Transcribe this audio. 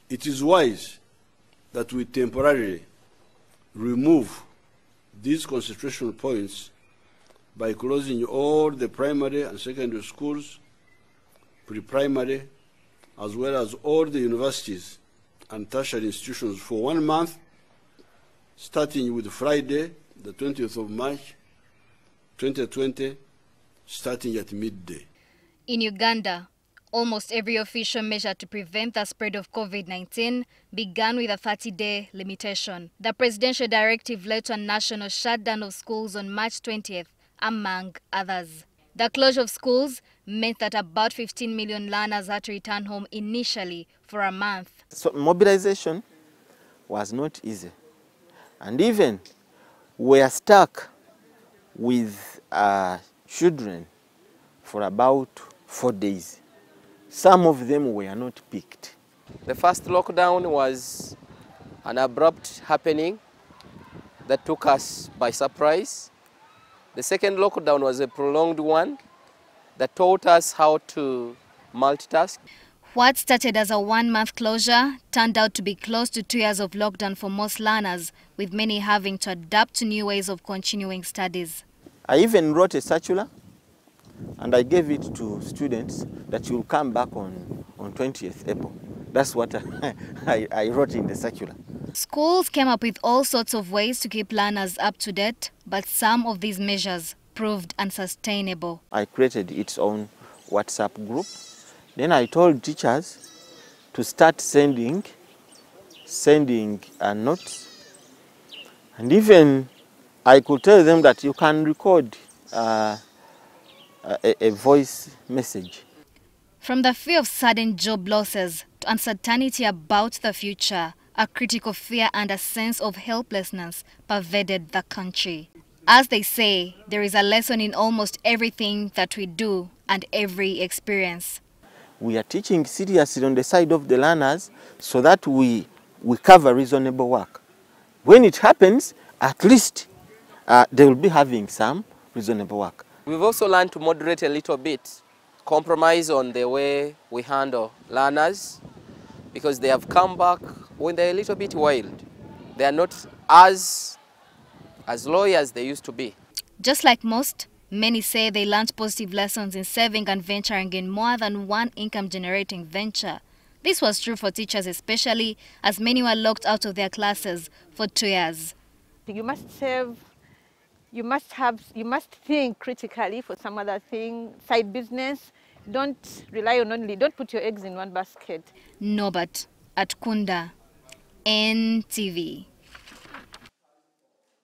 It is wise that we temporarily remove these concentration points by closing all the primary and secondary schools, pre-primary, as well as all the universities and tertiary institutions for 1 month, starting with Friday, the 20th of March, 2020, starting at midday. In Uganda, almost every official measure to prevent the spread of COVID-19 began with a 30-day limitation. The presidential directive led to a national shutdown of schools on March 20th, among others. The closure of schools meant that about 15 million learners had to return home initially for a month. So mobilization was not easy. And even we are stuck with children for about 4 days. Some of them were not picked. The first lockdown was an abrupt happening that took us by surprise. The second lockdown was a prolonged one that taught us how to multitask. What started as a 1-month closure turned out to be close to 2 years of lockdown for most learners, with many having to adapt to new ways of continuing studies. I even wrote a circular and I gave it to students that you'll come back on 20th April. That's what I wrote in the circular. Schools came up with all sorts of ways to keep learners up to date, but some of these measures proved unsustainable. I created its own WhatsApp group. Then I told teachers to start sending notes. And even I could tell them that you can record a voice message. From the fear of sudden job losses to uncertainty about the future, a critical fear and a sense of helplessness pervaded the country. As they say, there is a lesson in almost everything that we do and every experience. We are teaching seriously on the side of the learners so that we cover reasonable work. When it happens, at least they will be having some reasonable work. We've also learned to moderate a little bit, compromise on the way we handle learners, because they have come back when they're a little bit wild. They are not as loyal as they used to be. Just like most, many say they learned positive lessons in saving and venturing in more than one income-generating venture. This was true for teachers especially, as many were locked out of their classes for 2 years. You must save, you must think critically for some other thing, side business. Don't rely on don't put your eggs in one basket. Norbert at Kunda, NTV.